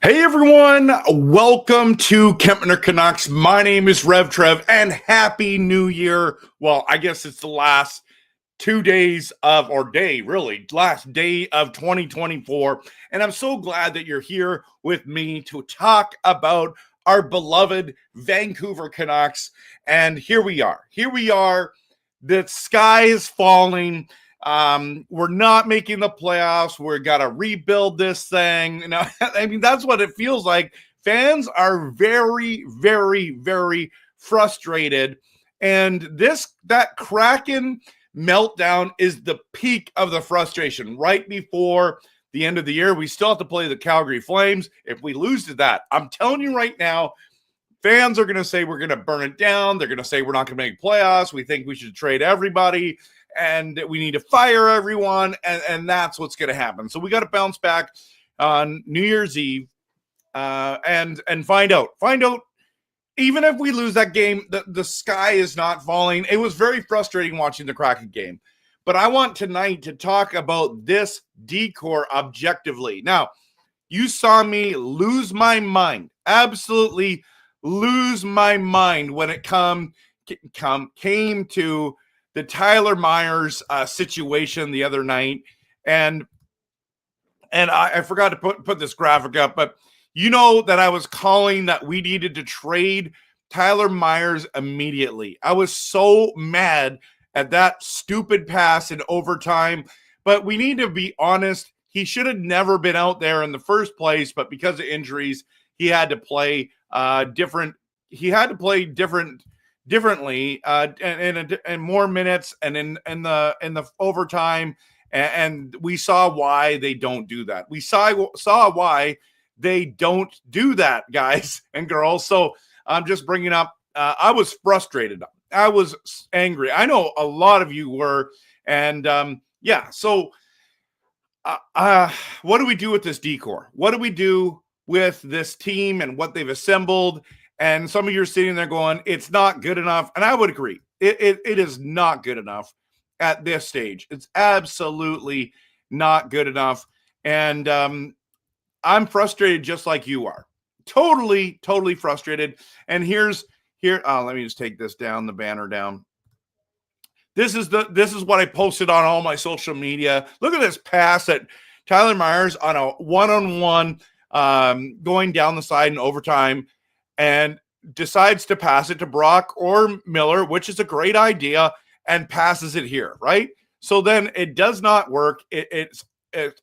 Hey everyone, welcome to Kempner Canucks. My name is RevTrev and Happy New Year. Well, I guess it's the last 2 days of, or day really, last day of 2024. And I'm so glad that you're here with me to talk about our beloved Vancouver Canucks. And here we are. The sky is falling. We're not making the playoffs. We're gotta rebuild this thing. I mean, that's what it feels like. Fans are very, very, very frustrated. And that Kraken meltdown is the peak of the frustration. Right before the end of the year, we still have to play the Calgary Flames. If we lose to that, I'm telling you right now, fans are going to say we're going to burn it down. They're going to say we're not going to make playoffs. We think we should trade everybody and we need to fire everyone. And that's what's going to happen. So we got to bounce back on New Year's Eve and find out. Even if we lose that game, the sky is not falling. It was very frustrating watching the Kraken game. But I want tonight to talk about this decor objectively. Now, you saw me lose my mind. Absolutely lose my mind when it came to the Tyler Myers situation the other night. And I forgot to put this graphic up, but you know that I was calling that we needed to trade Tyler Myers immediately. I was so mad at that stupid pass in overtime, but we need to be honest. He should have never been out there in the first place, but because of injuries, he had to play different. He had to play differently and more minutes and in the overtime. And we saw why they don't do that. We saw why they don't do that, guys and girls. So I'm just bringing up. I was frustrated. I was angry. I know a lot of you were, and yeah. So what do we do with this decor? What do we do with this team and what they've assembled? And some of you are sitting there going, it's not good enough. And I would agree. It is not good enough at this stage. It's absolutely not good enough. And I'm frustrated just like you are. Totally frustrated. And here, let me just take this down, the banner down. This is what I posted on all my social media. Look at this pass at Tyler Myers on a one-on-one going down the side in overtime and decides to pass it to Brock or Miller, which is a great idea, and passes it here, right? So then it does not work. It's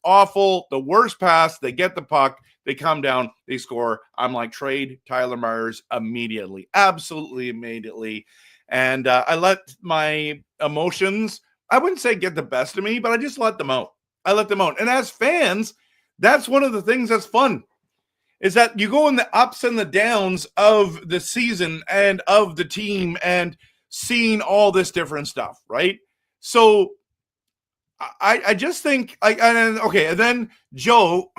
awful. The worst pass. They get the puck. They come down. They score. I'm like, trade Tyler Myers immediately. Absolutely immediately. And I let my emotions, I wouldn't say get the best of me, but I just let them out. And as fans, that's one of the things that's fun, is that you go in the ups and the downs of the season and of the team and seeing all this different stuff, right? So I just think, okay, and then Joe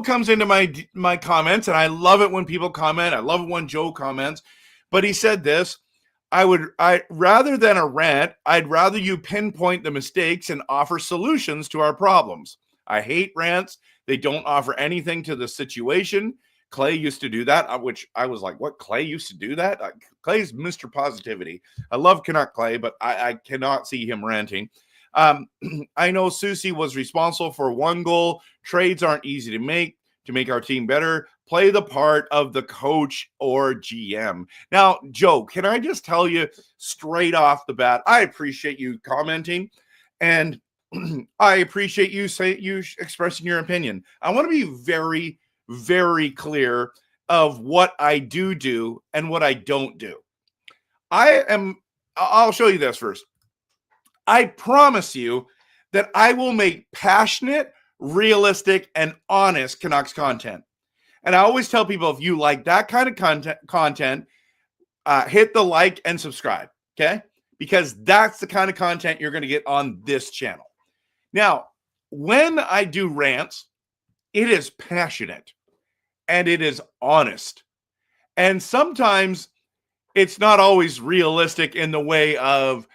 comes into my comments, and I love it when people comment. I love it when Joe comments, but he said this: I rather than a rant, I'd rather you pinpoint the mistakes and offer solutions to our problems. I hate rants. They don't offer anything to the situation. Clay used to do that, which I was like, what? Clay used to do that? Clay's Mr. Positivity. I love Canuck Clay, but I cannot see him ranting. I know Susie was responsible for one goal. Trades aren't easy to make our team better. Play the part of the coach or GM. Now, Joe, can I just tell you straight off the bat, I appreciate you commenting, and I appreciate you expressing your opinion. I want to be very, very clear of what I do and what I don't do. I'll show you this first. I promise you that I will make passionate, realistic, and honest Canucks content. And I always tell people, if you like that kind of content, hit the like and subscribe, okay? Because that's the kind of content you're going to get on this channel. Now, when I do rants, it is passionate and it is honest. And sometimes it's not always realistic in the way of,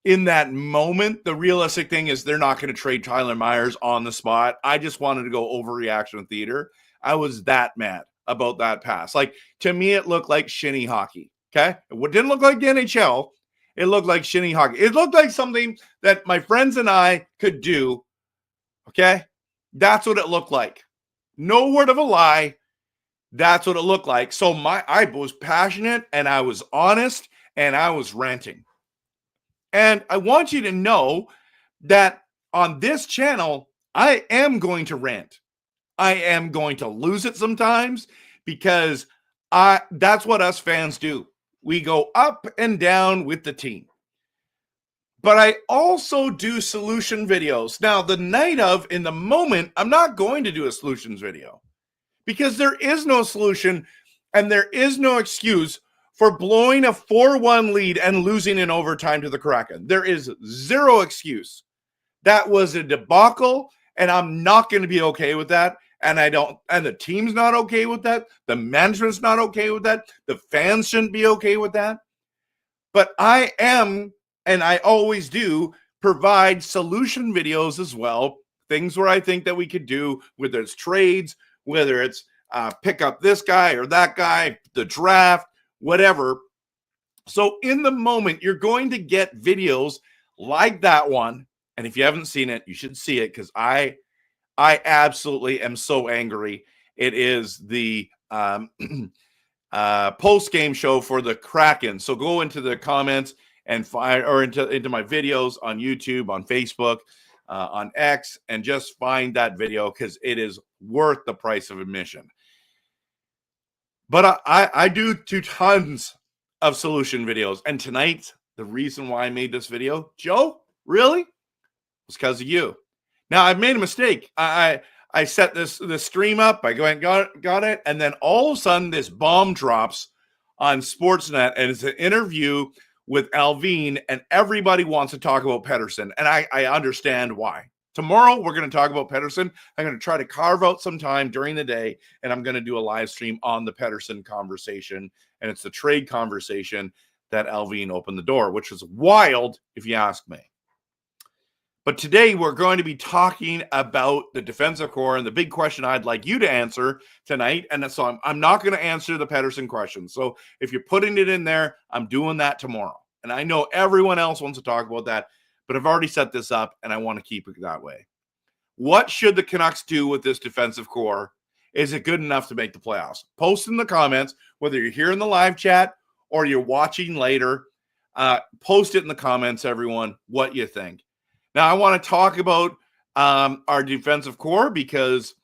in that moment, the realistic thing is they're not going to trade Tyler Myers on the spot. I just wanted to go overreaction theater. I was that mad about that pass. Like, to me, it looked like shinny hockey. Okay. It didn't look like the NHL. It looked like shinny hockey. It looked like something that my friends and I could do. Okay. That's what it looked like. No word of a lie. That's what it looked like. So I was passionate and I was honest and I was ranting. And I want you to know that on this channel, I am going to rant. I am going to lose it sometimes because that's what us fans do. We go up and down with the team. But I also do solution videos. Now, the night of, in the moment, I'm not going to do a solutions video because there is no solution and there is no excuse for blowing a 4-1 lead and losing in overtime to the Kraken. There is zero excuse. That was a debacle, and I'm not going to be okay with that. And the team's not okay with that. The management's not okay with that. The fans shouldn't be okay with that. But I am, and I always do, provide solution videos as well. Things where I think that we could do, whether it's trades, whether it's pick up this guy or that guy, the draft, whatever. So in the moment, you're going to get videos like that one. And if you haven't seen it, you should see it because I absolutely am so angry. It is the post-game show for the Kraken. So go into the comments and find, or into my videos on YouTube, on Facebook, on X, and just find that video because it is worth the price of admission. But I do tons of solution videos. And tonight, the reason why I made this video, Joe, really? Was because of you. Now, I've made a mistake. I set this stream up. I got it. And then all of a sudden, this bomb drops on Sportsnet. And it's an interview with Alvin. And everybody wants to talk about Pettersson. And I understand why. Tomorrow, we're going to talk about Pettersson. I'm going to try to carve out some time during the day, and I'm going to do a live stream on the Pettersson conversation, and it's the trade conversation that Alvin opened the door, which is wild if you ask me. But today, we're going to be talking about the defensive core, and the big question I'd like you to answer tonight, and so I'm not going to answer the Pettersson question. So if you're putting it in there, I'm doing that tomorrow. And I know everyone else wants to talk about that, but I've already set this up, and I want to keep it that way. What should the Canucks do with this defensive core? Is it good enough to make the playoffs? Post in the comments, whether you're here in the live chat or you're watching later. Post it in the comments, everyone, what you think. Now, I want to talk about our defensive core because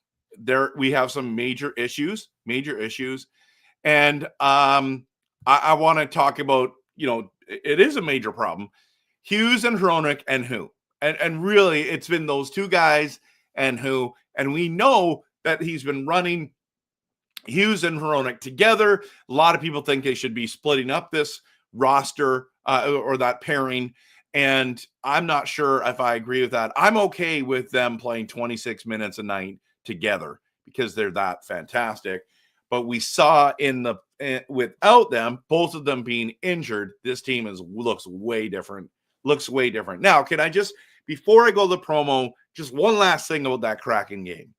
we have some major issues. And I want to talk about, it is a major problem. Hughes and Hronek and who? And really, it's been those two guys and who. And we know that he's been running Hughes and Hronek together. A lot of people think they should be splitting up this roster or that pairing. And I'm not sure if I agree with that. I'm okay with them playing 26 minutes a night together because they're that fantastic. But we saw without them, both of them being injured, this team looks way different. Now, can I just, before I go to the promo, just one last thing about that Kraken game.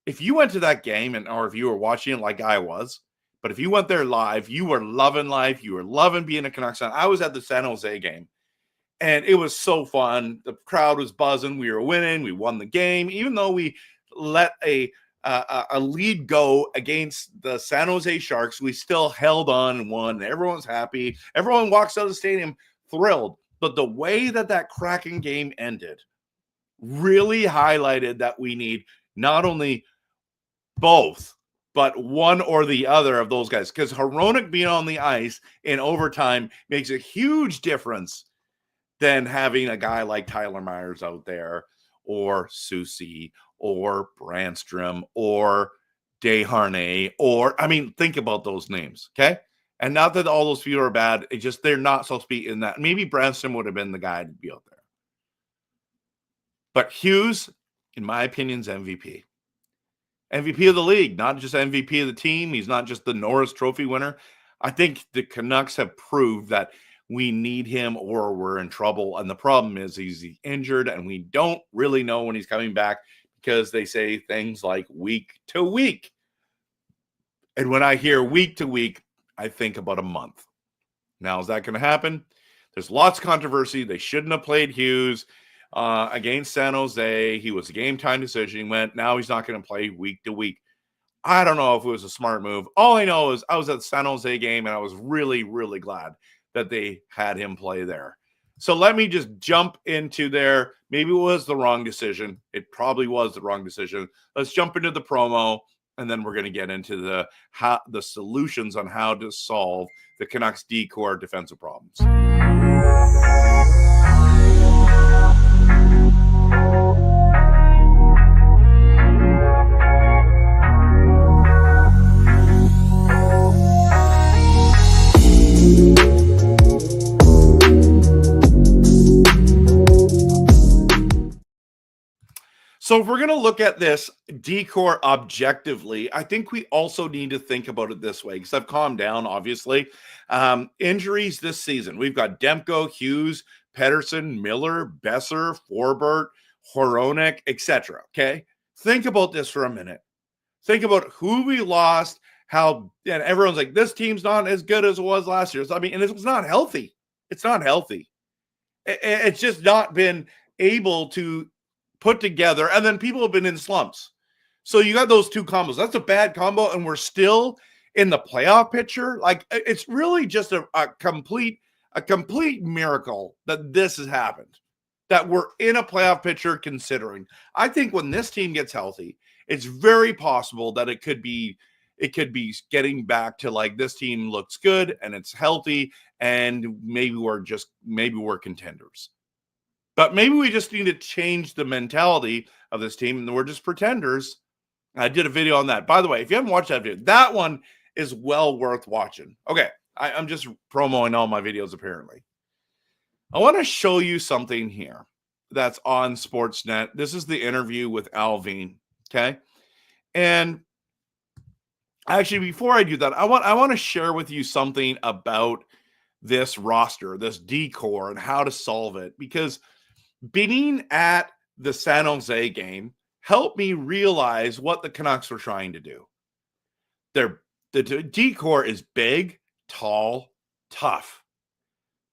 If you went to that game, or if you were watching it like I was, but if you went there live, you were loving life. You were loving being a Canucks fan. I was at the San Jose game, and it was so fun. The crowd was buzzing. We were winning. We won the game, even though we let a lead go against the San Jose Sharks. We still held on and won. Everyone's happy. Everyone walks out of the stadium thrilled. But the way that Kraken game ended really highlighted that we need not only both, but one or the other of those guys. Because Hronek being on the ice in overtime makes a huge difference than having a guy like Tyler Myers out there, or Soucy, or Brandstrom, or Desharnais, think about those names, okay? And not that all those people are bad. It's just they're not supposed to be in that. Maybe Brandstrom would have been the guy to be out there. But Hughes, in my opinion, is MVP. MVP of the league, not just MVP of the team. He's not just the Norris Trophy winner. I think the Canucks have proved that We need him or we're in trouble. And the problem is he's injured and we don't really know when he's coming back because they say things like week to week. And when I hear week to week, I think about a month. Now, is that going to happen? There's lots of controversy. They shouldn't have played Hughes against San Jose. He was a game time decision. He went, now he's not going to play week to week. I don't know if it was a smart move. All I know is I was at the San Jose game and I was really, really glad that they had him play there. So let me just jump into there. Maybe it was the wrong decision. It probably was the wrong decision. Let's jump into the promo, and then we're going to get into the solutions on how to solve the Canucks D-core defensive problems. So if we're going to look at this D-core objectively, I think we also need to think about it this way, because I've calmed down, obviously. Injuries this season. We've got Demko, Hughes, Pettersson, Miller, Besser, Forbort, Hronek, etc. Okay? Think about this for a minute. Think about who we lost, and everyone's like, this team's not as good as it was last year. So, I mean, and it's not healthy. It's not healthy. It's just not been able to put together, and then people have been in slumps. So you got those two combos. That's a bad combo, and we're still in the playoff picture. Like, it's really just a complete miracle that this has happened, that we're in a playoff picture considering. I think when this team gets healthy, it's very possible that it could be getting back to like, this team looks good and it's healthy, and maybe we're contenders. But maybe we just need to change the mentality of this team, and we're just pretenders. I did a video on that. By the way, if you haven't watched that video, that one is well worth watching. Okay, I'm just promoting all my videos, apparently. I want to show you something here that's on Sportsnet. This is the interview with Alvin, okay? And actually, before I do that, I want to share with you something about this roster, this D-core, and how to solve it, because being at the San Jose game helped me realize what the Canucks were trying to do. The D-core is big, tall, tough.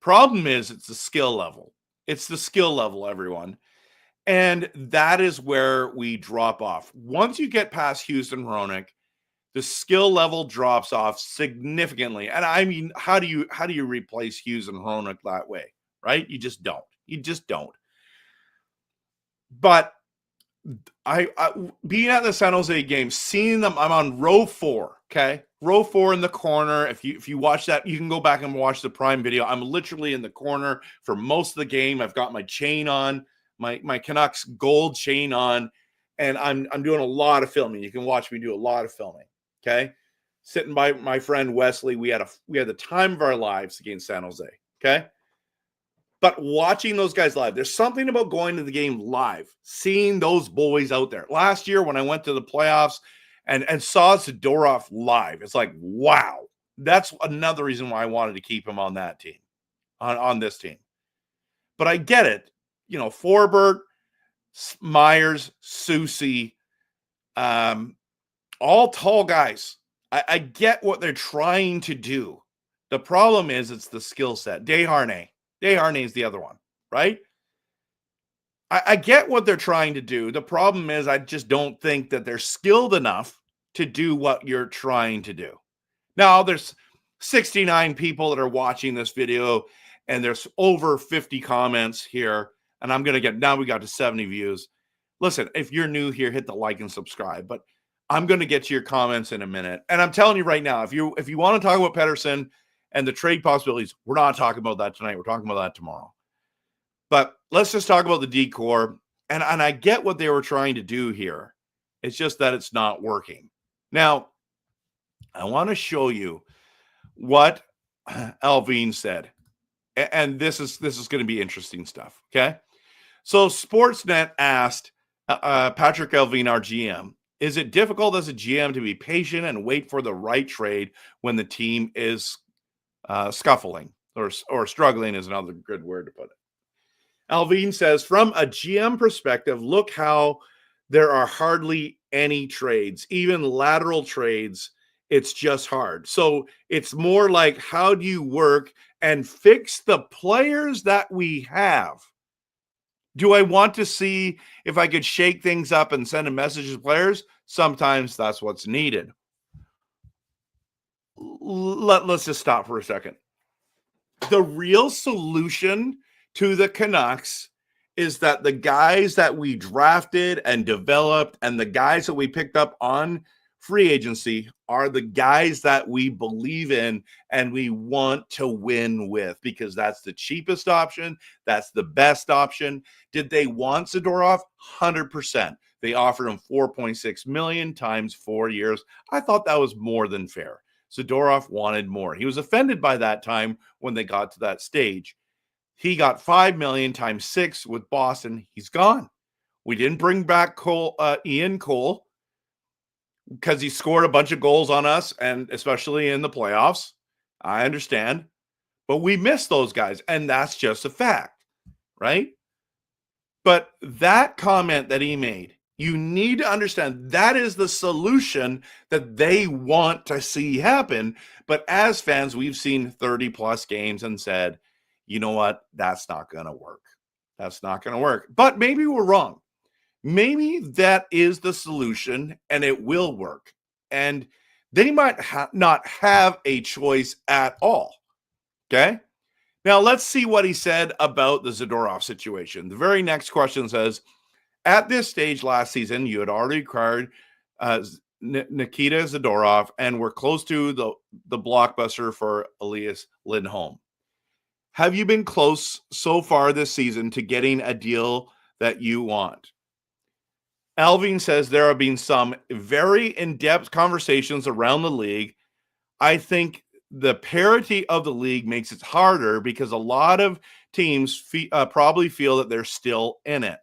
Problem is, it's the skill level. It's the skill level, everyone. And that is where we drop off. Once you get past Hughes and Hronek, the skill level drops off significantly. And I mean, how do you replace Hughes and Hronek that way, right? You just don't. You just don't. But I being at the San Jose game, seeing them, I'm on row 4, okay? Row 4 in the corner. If you watch that, you can go back and watch the Prime video. I'm literally in the corner for most of the game. I've got my chain on, my Canucks gold chain on, and I'm doing a lot of filming. You can watch me do a lot of filming, okay? Sitting by my friend Wesley, we had the time of our lives against San Jose, okay? But watching those guys live, there's something about going to the game live, seeing those boys out there. Last year when I went to the playoffs and saw Zadorov live, it's like, wow. That's another reason why I wanted to keep him on that team, on this team. But I get it. You know, Forbort, Myers, Soucy, all tall guys. I get what they're trying to do. The problem is it's the skill set. Desharnais is the other one, right? I get what they're trying to do. The problem is I just don't think that they're skilled enough to do what you're trying to do. Now, there's 69 people that are watching this video, and there's over 50 comments here, and now we got to 70 views. Listen, if you're new here, hit the like and subscribe, but I'm going to get to your comments in a minute. And I'm telling you right now, if you want to talk about Pettersson and the trade possibilities, we're not talking about that tonight. We're talking about that tomorrow. But let's just talk about the D-core. And I get what they were trying to do here. It's just that it's not working. Now, I want to show you what Alvin said. And this is going to be interesting stuff, okay? So Sportsnet asked Patrick Alvin, our GM, is it difficult as a GM to be patient and wait for the right trade when the team is scuffling? or struggling is another good word to put it. Alvin says, from a GM perspective, look how there are hardly any trades, even lateral trades. It's just hard. So it's more like, how do you work and fix the players that we have? Do I want to see if I could shake things up and send a message to players? Sometimes that's what's needed. Let's just stop for a second. The real solution to the Canucks is that the guys that we drafted and developed and the guys that we picked up on free agency are the guys that we believe in and we want to win with, because that's the cheapest option. That's the best option. Did they want Zadorov? 100%. They offered him $4.6 million times 4 years. I thought that was more than fair. Zadorov wanted more. He was offended by that time when they got to that stage. He got $5 million times 6 with Boston. He's gone. We didn't bring back Ian Cole, because he scored a bunch of goals on us, and especially in the playoffs. I understand. But we missed those guys, and that's just a fact, right? But that comment that he made, you need to understand that is the solution that they want to see happen. But as fans, we've seen 30-plus games and said, you know what? That's not going to work. That's not going to work. But maybe we're wrong. Maybe that is the solution and it will work. And they might not have a choice at all. Okay? Now, let's see what he said about the Zadorov situation. The very next question says, at this stage last season, you had already acquired Nikita Zadorov and were close to the blockbuster for Elias Lindholm. Have you been close so far this season to getting a deal that you want? Alvin says there have been some very in-depth conversations around the league. I think the parity of the league makes it harder because a lot of teams probably feel that they're still in it.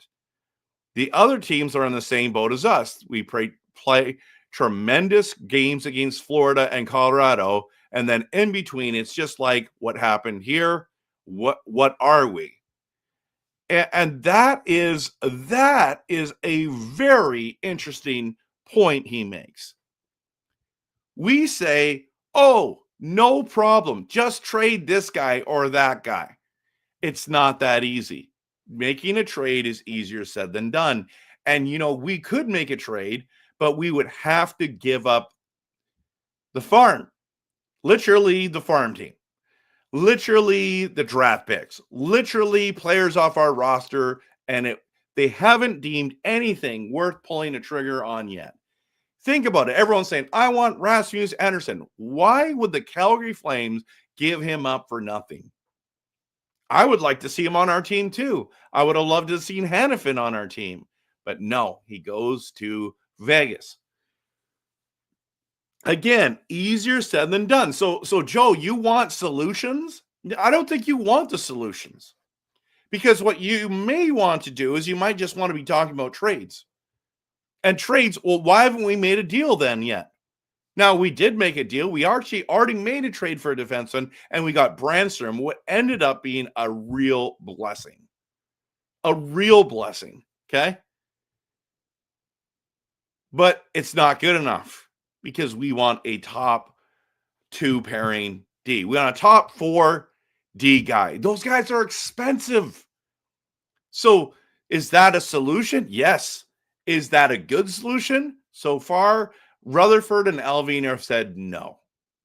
The other teams are in the same boat as us. We play tremendous games against Florida and Colorado, and then in between, it's just like, what happened here? What are we? And that is a very interesting point he makes. We say, oh, no problem. Just trade this guy or that guy. It's not that easy. Making a trade is easier said than done. And, we could make a trade, but we would have to give up the farm, literally the farm team. Literally the draft picks, literally players off our roster, and they haven't deemed anything worth pulling a trigger on yet. Think about it. Everyone's saying, I want Rasmus Andersson. Why would the Calgary Flames give him up for nothing? I would like to see him on our team too. I would have loved to have seen Hanifin on our team. But no, he goes to Vegas. Again, easier said than done. So Joe, you want solutions? I don't think you want the solutions, because what you may want to do is you might just want to be talking about trades. And trades, well, why haven't we made a deal then yet? Now, we did make a deal. We actually already made a trade for a defenseman, and we got Brandstrom, what ended up being a real blessing. A real blessing, okay? But it's not good enough, because we want a top 2 pairing D. We want a top 4 D guy. Those guys are expensive. So is that a solution? Yes. Is that a good solution? So far, Rutherford and Alvin have said no.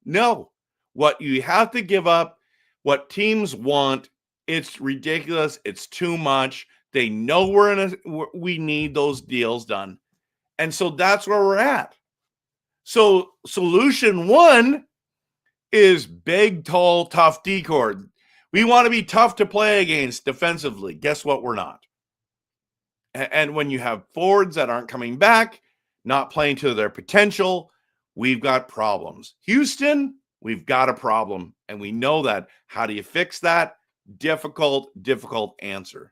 No. What you have to give up, what teams want, it's ridiculous. It's too much. They know we need those deals done. And so that's where we're at. So solution 1 is big, tall, tough D-cord. We want to be tough to play against defensively. Guess what? We're not. And when you have forwards that aren't coming back, not playing to their potential, we've got problems. Houston, we've got a problem. And we know that. How do you fix that? Difficult answer.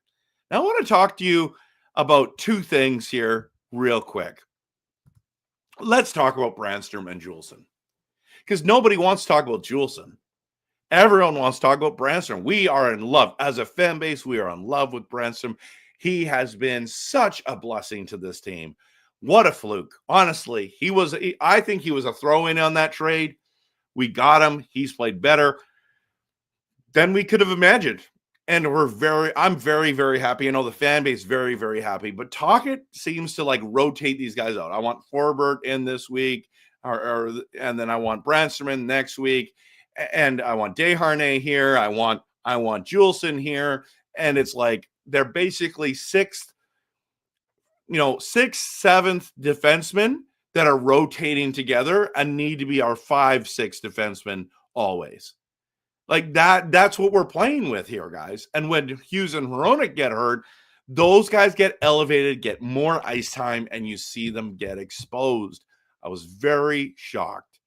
Now I want to talk to you about 2 things here real quick. Let's talk about Brandstrom and Juleson, because nobody wants to talk about Juleson. Everyone wants to talk about Brannstrom. We are in love. As a fan base, we are in love with Brannstrom. He has been such a blessing to this team. What a fluke. Honestly, I think he was a throw-in on that trade. We got him. He's played better than we could have imagined. And I'm very, very happy. I know the fan base is very, very happy. But Tocchet seems to like rotate these guys out. I want Forbert in this week, and then I want Brannstrom in next week, and I want Desharnais here. I want Juleson here, and it's like they're basically sixth, seventh defensemen that are rotating together and need to be our 5-6 defensemen always. Like that's what we're playing with here, guys. And when Hughes and Hronek get hurt, those guys get elevated, get more ice time, and you see them get exposed. I was very shocked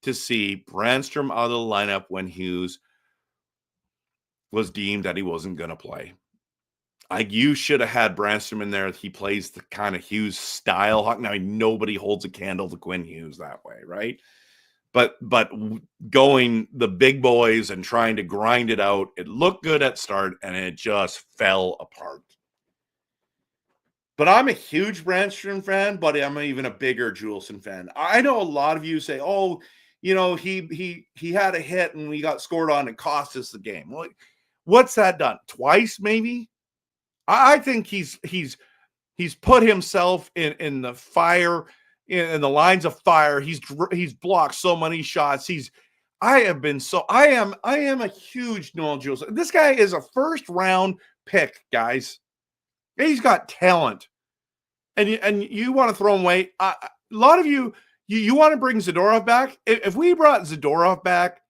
to see Brannstrom out of the lineup when Hughes was deemed that he wasn't going to play. Like, you should have had Brannstrom in there. He plays the kind of Hughes style. Now, nobody holds a candle to Quinn Hughes that way, right? But going the big boys and trying to grind it out, it looked good at start, and it just fell apart. But I'm a huge Brannstrom fan, but I'm even a bigger Juleson fan. I know a lot of you say, "Oh, he had a hit and we got scored on and cost us the game." Well, what's that done? Twice, maybe? I think he's put himself in the fire. In the lines of fire. He's blocked so many shots. I am a huge Noel Juleson. This guy is a first round pick, guys. He's got talent, and you want to throw him away. A lot of you want to bring Zadorov back. If we brought Zadorov back,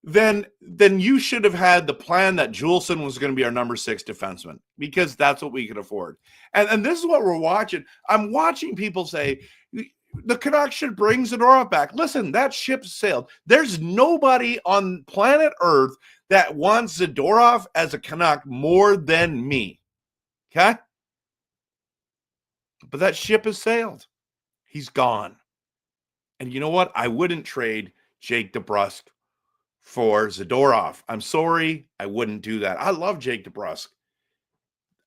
then you should have had the plan that Juleson was going to be our number 6 defenseman, because that's what we could afford. And this is what we're watching. I'm watching people say the Canucks should bring Zadorov back. Listen, that ship sailed. There's nobody on planet Earth that wants Zadorov as a Canuck more than me. Okay? But that ship has sailed. He's gone. And you know what? I wouldn't trade Jake DeBrusk for Zadorov. I'm sorry. I wouldn't do that. I love Jake DeBrusk.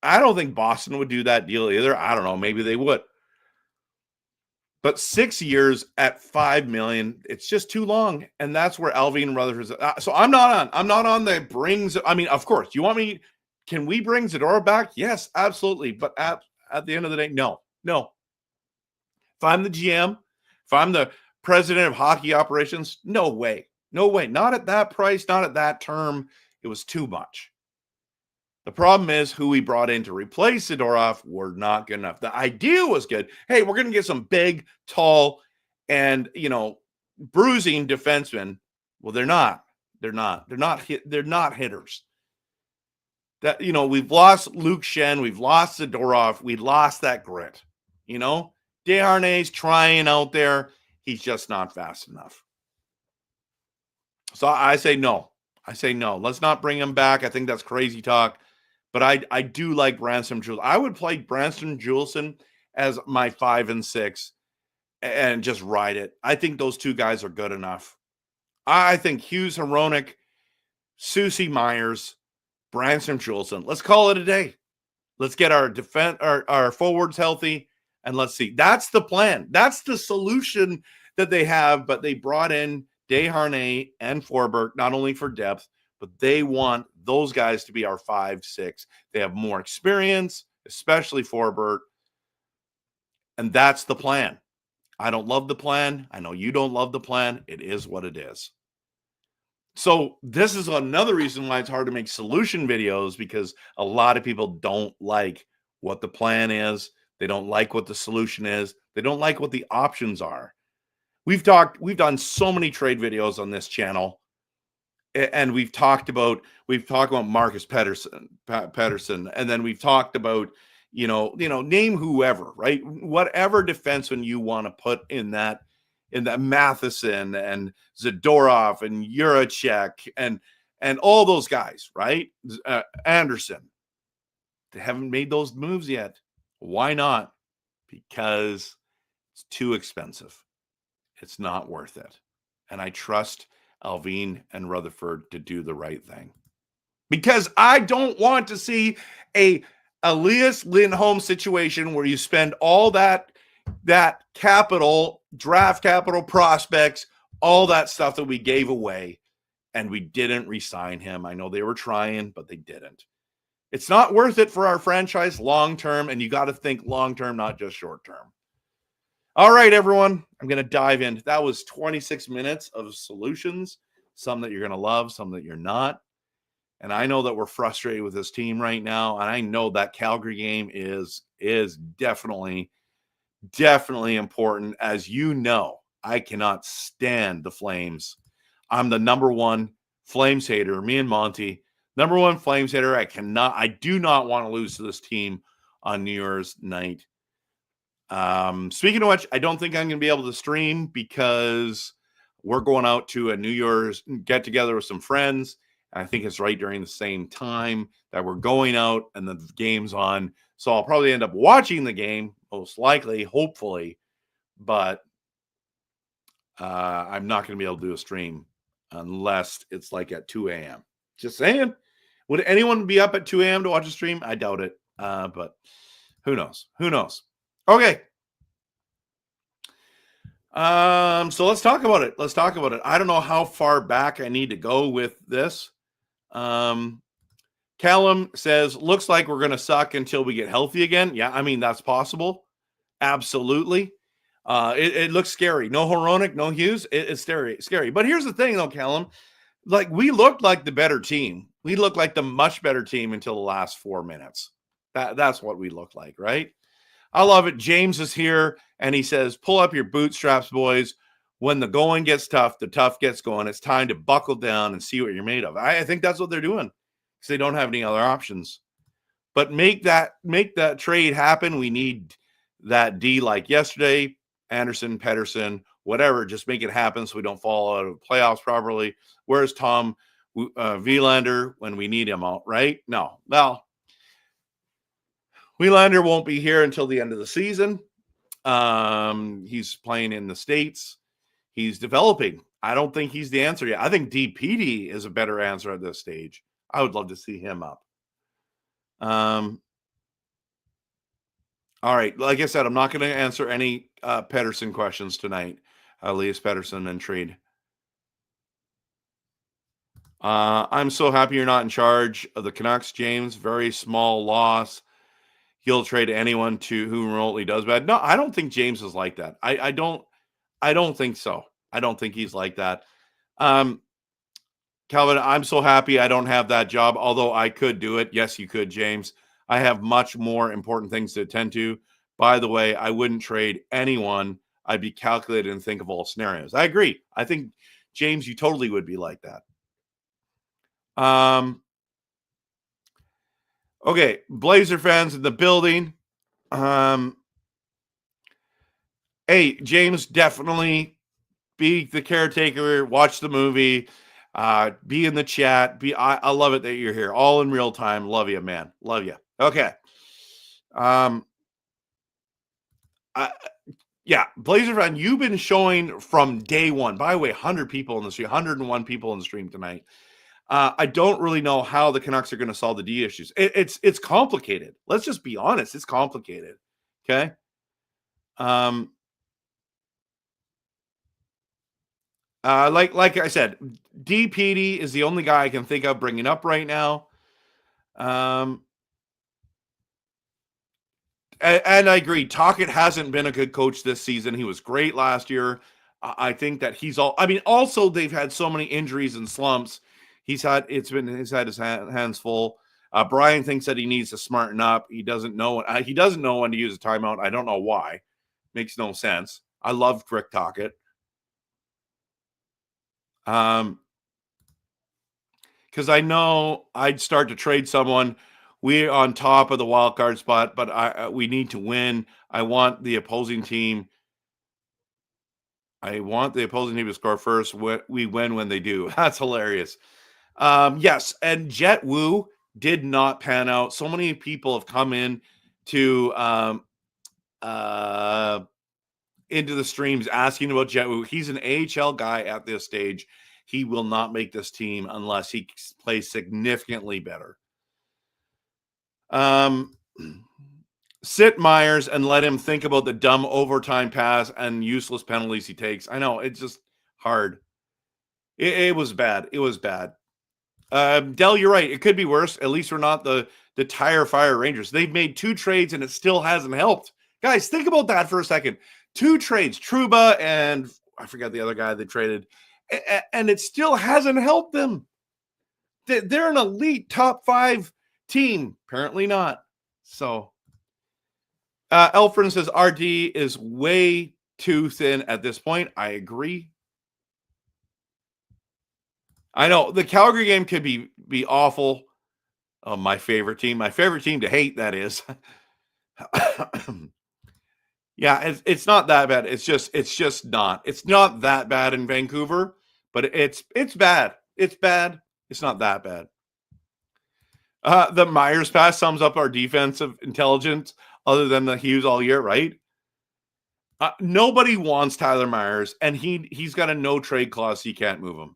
I don't think Boston would do that deal either. I don't know. Maybe they would. But 6 years at $5 million, it's just too long. And that's where Alvin Rutherford is. So I'm not on the brings. I mean, of course, you want me, can we bring Zadorov back? Yes, absolutely. But at the end of the day, no. If I'm the GM, if I'm the president of hockey operations, no way. Not at that price, not at that term. It was too much. The problem is who we brought in to replace Zadorov were not good enough. The idea was good. Hey, we're going to get some big, tall, and, bruising defensemen. Well, they're not. They're not hitters. That, we've lost Luke Schenn. We've lost Zadorov. We lost that grit. Desharnais trying out there. He's just not fast enough. So I say no. Let's not bring him back. I think that's crazy talk. But I do like Brannstrom Juleson. I would play Brannstrom Juleson as my 5 and 6 and just ride it. I think those two guys are good enough. I think Hughes, Hronek, Susie Myers, Brannstrom Juleson. Let's call it a day. Let's get our forwards healthy, and let's see. That's the plan. That's the solution that they have. But they brought in Desharnais and Forbert, not only for depth, but they want those guys to be our 5-6. They have more experience, especially Forbert. And that's the plan. I don't love the plan. I know you don't love the plan. It is what it is. So this is another reason why it's hard to make solution videos, because a lot of people don't like what the plan is. They don't like what the solution is. They don't like what the options are. We've done so many trade videos on this channel, and we've talked about Marcus Pettersson, and then we've talked about, name whoever, right? Whatever defenseman you want to put in that Matheson and Zadorov and Juracek and all those guys, right? Anderson. They haven't made those moves yet. Why not? Because it's too expensive. It's not worth it. And I trust Alvin and Rutherford to do the right thing. Because I don't want to see a Elias Lindholm situation where you spend all that capital, draft capital, prospects, all that stuff that we gave away, and we didn't re-sign him. I know they were trying, but they didn't. It's not worth it for our franchise long-term, and you got to think long-term, not just short-term. All right, everyone, I'm going to dive in. That was 26 minutes of solutions, some that you're going to love, some that you're not. And I know that we're frustrated with this team right now, and I know that Calgary game is definitely important. As you know, I cannot stand the Flames. I'm the number one Flames hater. Me and Monty, number one Flames hater. I do not want to lose to this team on New Year's night. Speaking of which, I don't think I'm going to be able to stream because we're going out to a New Year's get together with some friends. And I think it's right during the same time that we're going out and the game's on. So I'll probably end up watching the game, most likely, hopefully. But I'm not going to be able to do a stream unless it's like at 2 a.m. Just saying. Would anyone be up at 2 a.m. to watch a stream? I doubt it. But who knows? Who knows? Okay. So let's talk about it. I don't know how far back I need to go with this. Callum says, looks like we're going to suck until we get healthy again. Yeah, I mean, that's possible. Absolutely. It looks scary. No Hronek, no Hughes. It's scary. But here's the thing, though, Callum. Like, we looked like the better team. We looked like the much better team until the last 4 minutes. That's what we look like, right? I love it. James is here, and he says, pull up your bootstraps, boys. When the going gets tough, the tough gets going. It's time to buckle down and see what you're made of. I think that's what they're doing because they don't have any other options. But make that trade happen. We need that D like yesterday, Anderson, Pettersson, whatever. Just make it happen so we don't fall out of playoffs properly. Where's Tom Wielander when we need him out, right? No. Well, Wielander won't be here until the end of the season. He's playing in the States. He's developing. I don't think he's the answer yet. I think DPD is a better answer at this stage. I would love to see him up. All right. Like I said, I'm not going to answer any Pettersson questions tonight. Elias Pettersson and trade. I'm so happy you're not in charge of the Canucks, James. Very small loss. He'll trade anyone to who remotely does bad. No, I don't think James is like that. I don't think so. I don't think he's like that. Calvin, I'm so happy I don't have that job, although I could do it. Yes, you could, James. I have much more important things to attend to. By the way, I wouldn't trade anyone. I'd be calculated and think of all scenarios. I agree. I think, James, you totally would be like that. Okay, Blazer fans in the building. Hey, James, definitely be the caretaker. Watch the movie. Be in the chat. I love it that you're here, all in real time. Love you, man. Love you. Okay. Yeah, Blazer fan, you've been showing from day one. By the way, 100 people in the stream, 101 people in the stream tonight. I don't really know how the Canucks are going to solve the D issues. It's complicated. Let's just be honest. It's complicated. Okay. Like I said, DPD is the only guy I can think of bringing up right now. And I agree. Tocchet hasn't been a good coach this season. He was great last year. I think that also they've had so many injuries and slumps. He's had his hands full. Brian thinks that he needs to smarten up. He doesn't know when to use a timeout. I don't know why. Makes no sense. I love Rick Tocchet. Because I know I'd start to trade someone. We're on top of the wild card spot, but we need to win. I want the opposing team to score first. We win when they do. That's hilarious. Yes, and Jet Wu did not pan out. So many people have come in to into the streams asking about Jet Wu. He's an AHL guy at this stage. he will not make this team unless he plays significantly better. Sit Myers and let him think about the dumb overtime pass and useless penalties he takes. I know, it's just hard. It was bad. It was bad. Dell, you're right. It could be worse. At least we're not the tire fire Rangers. They've made 2 trades and it still hasn't helped. Guys, think about that for a second. 2 trades, Trouba and I forgot the other guy they traded, and it still hasn't helped them. They're an elite top 5 team. Apparently not. So, Elfrin says RD is way too thin at this point. I agree. I know the Calgary game could be awful. Oh, my favorite team to hate, that is. Yeah, it's not that bad. It's just not. It's not that bad in Vancouver, but it's bad. It's bad. It's not that bad. The Myers pass sums up our defensive intelligence other than the Hughes all year, right? Nobody wants Tyler Myers, and he's got a no trade clause, so you can't move him.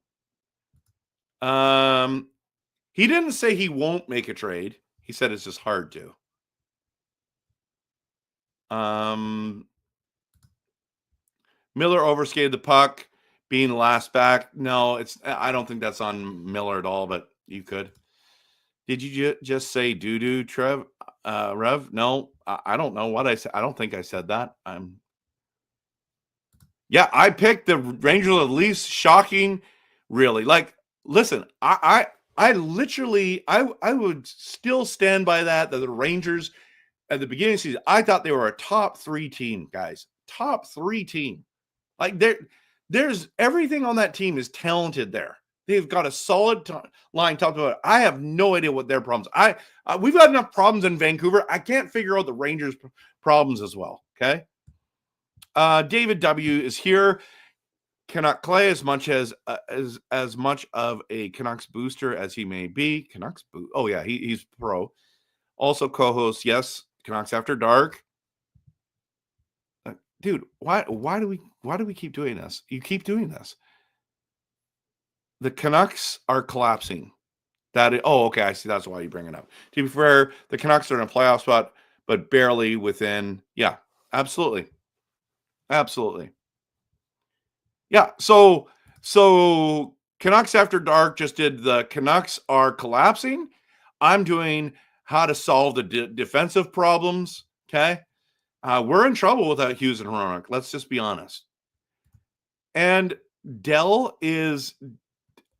He didn't say he won't make a trade. He said it's just hard to. Miller overskated the puck, being last back. No, I don't think that's on Miller at all, but you could. Did you just say doo-doo, Trev? Rev? No, I don't know what I said. I don't think I said that. Yeah, I picked the Rangers of the Leafs. Shocking, really. Like, listen, I literally would still stand by that the Rangers at the beginning of the season, I thought they were a top 3 team, guys. Top 3 team. Like, there's everything on that team is talented there. They've got a solid line top to bottom. I have no idea what their problems. We've got enough problems in Vancouver. I can't figure out the Rangers' problems as well. Okay. David W is here. Canuck Clay, as much of a Canucks booster as he may be. Canucks boost. Oh yeah, he's pro. Also co-host. Yes, Canucks After Dark. Dude, why do we keep doing this? You keep doing this. The Canucks are collapsing. Okay, I see. That's why you bring it up. To be fair, the Canucks are in a playoff spot, but barely within. Yeah, absolutely. Absolutely. Yeah, so Canucks After Dark just did the Canucks are collapsing. I'm doing how to solve the defensive problems, okay? We're in trouble without Hughes and Hronek. Let's just be honest. And Dell is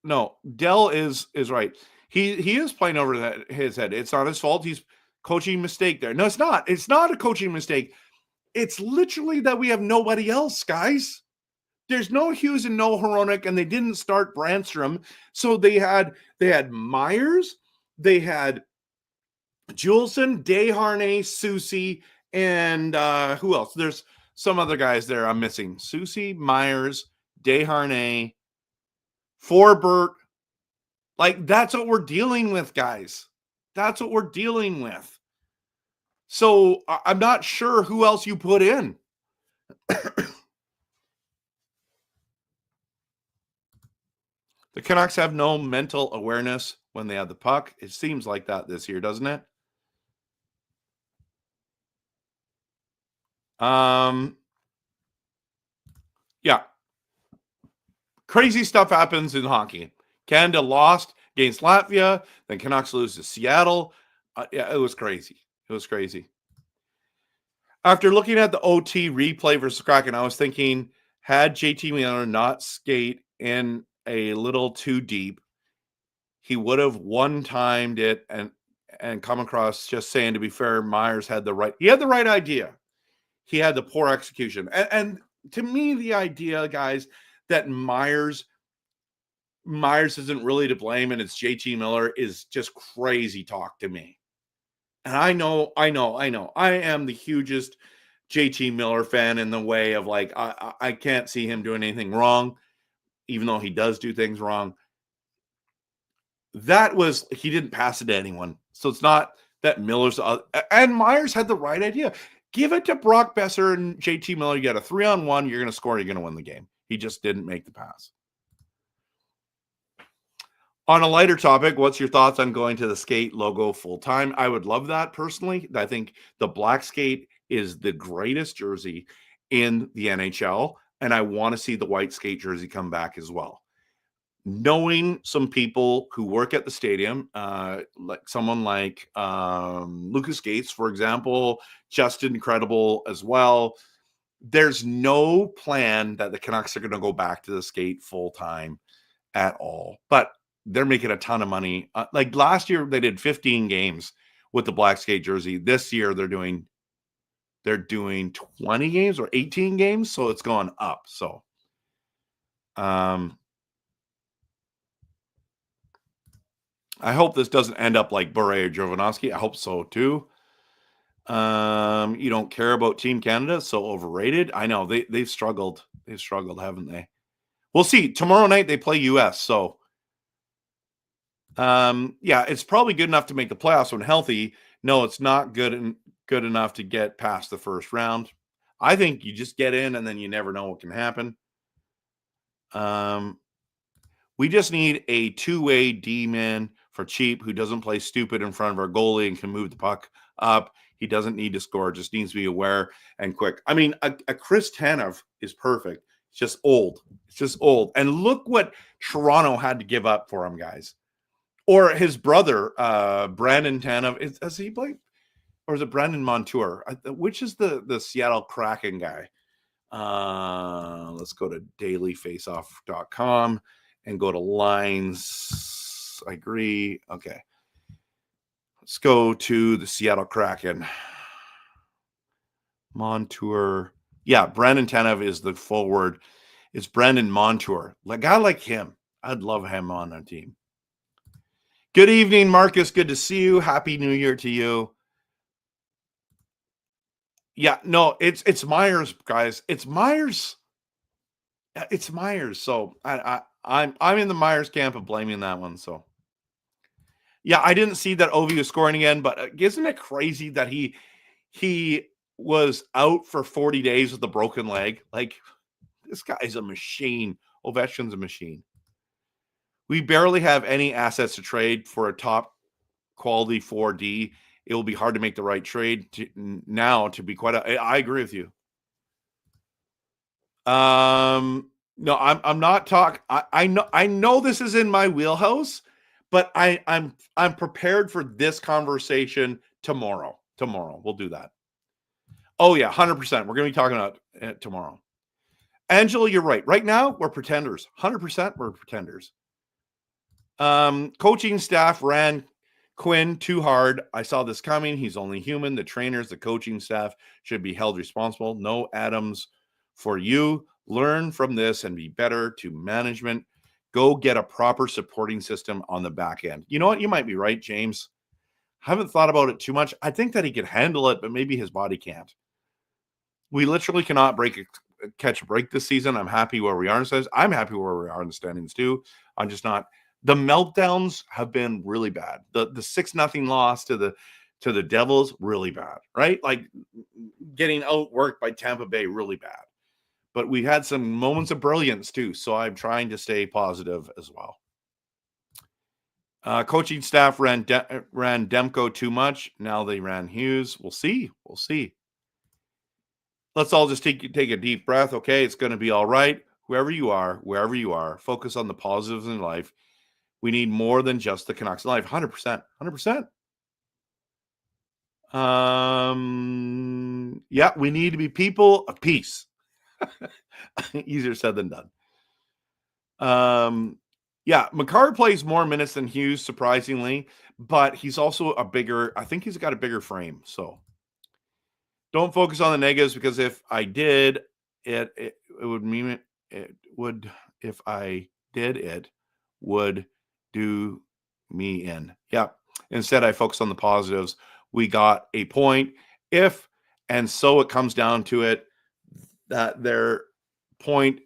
right. He is playing over his head. It's not his fault. He's coaching mistake there. No, it's not. It's not a coaching mistake. It's literally that we have nobody else, guys. There's no Hughes and no Hronek, and they didn't start Brandstrom. So they had Myers, they had Juleson, Desharnais, Soucy, and who else? There's some other guys there I'm missing. Soucy, Myers, Desharnais, Forbert. Like, that's what we're dealing with, guys. That's what we're dealing with. So I'm not sure who else you put in. The Canucks have no mental awareness when they have the puck. It seems like that this year, doesn't it? Yeah. Crazy stuff happens in hockey. Canada lost against Latvia. Then Canucks lose to Seattle. Yeah, it was crazy. It was crazy. After looking at the OT replay versus Kraken, I was thinking, had JT Miller not skate in a little too deep, he would have one-timed it and come across. Just saying, to be fair, Myers had the right idea. He had the poor execution. And to me, the idea, guys, that Myers isn't really to blame and it's JT Miller is just crazy talk to me. And I know. I am the hugest JT Miller fan in the way of, like, I can't see him doing anything wrong, even though he does do things wrong. He didn't pass it to anyone. So it's not that Miller's, and Myers had the right idea. Give it to Brock Besser and JT Miller. You got a 3-on-1. You're going to score. You're going to win the game. He just didn't make the pass. On a lighter topic, what's your thoughts on going to the skate logo full time? I would love that personally. I think the black skate is the greatest jersey in the NHL, and I want to see the white skate jersey come back as well. Knowing some people who work at the stadium, like someone like Lucas Gates, for example, just incredible as well. There's no plan that the Canucks are going to go back to the skate full time at all, but they're making a ton of money. Like last year, they did 15 games with the black skate jersey. This year, they're doing 20 games or 18 games, so it's gone up. So, I hope this doesn't end up like Bure or Jovanovski. I hope so too. You don't care about Team Canada, so overrated. I know they've struggled. They've struggled, haven't they? We'll see. Tomorrow night they play US, so yeah, it's probably good enough to make the playoffs when healthy. No, it's not good enough to get past the first round. I think you just get in and then you never know what can happen. We just need a two-way D-man for cheap who doesn't play stupid in front of our goalie and can move the puck up. He doesn't need to score, just needs to be aware and quick. I mean, a Chris Tanev is perfect. It's just old. It's just old. And look what Toronto had to give up for him, guys. Or his brother, Brandon Tanev. Does he play? Or is it Brandon Montour? Which is the Seattle Kraken guy? Let's go to dailyfaceoff.com and go to lines. I agree. Okay. Let's go to the Seattle Kraken. Montour. Yeah, Brandon Tanev is the forward. It's Brandon Montour. A guy like him. I'd love him on our team. Good evening, Marcus. Good to see you. Happy New Year to you. Yeah, no, it's Myers, guys. It's Myers. It's Myers. So I'm in the Myers camp of blaming that one. So yeah, I didn't see that Ovi was scoring again, but isn't it crazy that he was out for 40 days with a broken leg? Like, this guy's a machine. Ovechkin's a machine. We barely have any assets to trade for a top quality 4D. It will be hard to make the right trade now to be quite I agree with you. No, I'm not talking. I know this is in my wheelhouse, but I'm prepared for this conversation tomorrow. Tomorrow we'll do that. Oh yeah, 100%. We're going to be talking about it tomorrow. Angela, you're right. Right now we're pretenders. 100% we're pretenders. Coaching staff ran Quinn too hard. I saw this coming. He's only human. The trainers, the coaching staff should be held responsible. No Adams for you. Learn from this and be better to management. Go get a proper supporting system on the back end. You know what? You might be right, James. I haven't thought about it too much. I think that he could handle it, but maybe his body can't. We literally cannot catch a break this season. I'm happy where we are in the standings. I'm happy where we are in the standings too. I'm just not. The meltdowns have been really bad. The 6-0 loss to the Devils, really bad, right? Like getting outworked by Tampa Bay, really bad. But we had some moments of brilliance too. So I'm trying to stay positive as well. Coaching staff ran Demko too much. Now they ran Hughes. We'll see. We'll see. Let's all just take a deep breath. Okay, it's going to be all right. Wherever you are, focus on the positives in life. We need more than just the Canucks in life. 100%. 100%. Yeah, we need to be people of peace. Easier said than done. Yeah, Makar plays more minutes than Hughes, surprisingly, but he's also I think he's got a bigger frame. So don't focus on the negatives, because if I did, it would mean it would, if I did, it would do me in. Yeah. Instead, I focus on the positives. We got a point. And so it comes down to it, that their point,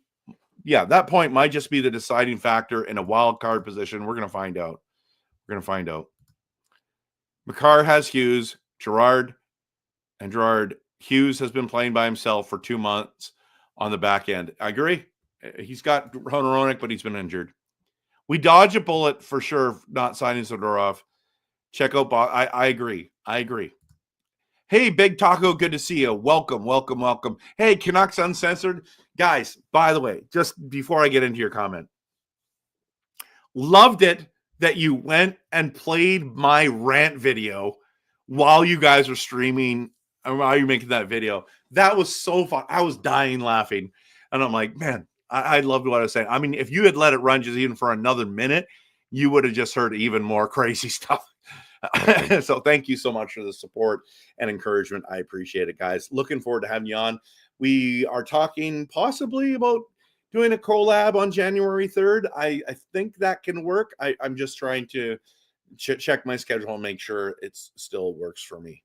that point might just be the deciding factor in a wild card position. We're going to find out. Makar has Hughes, Gerard. Hughes has been playing by himself for 2 months on the back end. I agree. He's got Hronek, but he's been injured. We dodge a bullet for sure, not signing Zadorov. Check out I agree. Hey, Big Taco, good to see you. Welcome. Hey, Canucks Uncensored. Guys, by the way, just before I get into your comment, loved it that you went and played my rant video while you guys were streaming, or while you're making that video. That was so fun. I was dying laughing. And I'm like, man, I loved what I was saying. I mean, if you had let it run just even for another minute, you would have just heard even more crazy stuff. So thank you so much for the support and encouragement. I appreciate it, guys. Looking forward to having you on. We are talking possibly about doing a collab on January 3rd. I think that can work. I'm just trying to check my schedule and make sure it still works for me.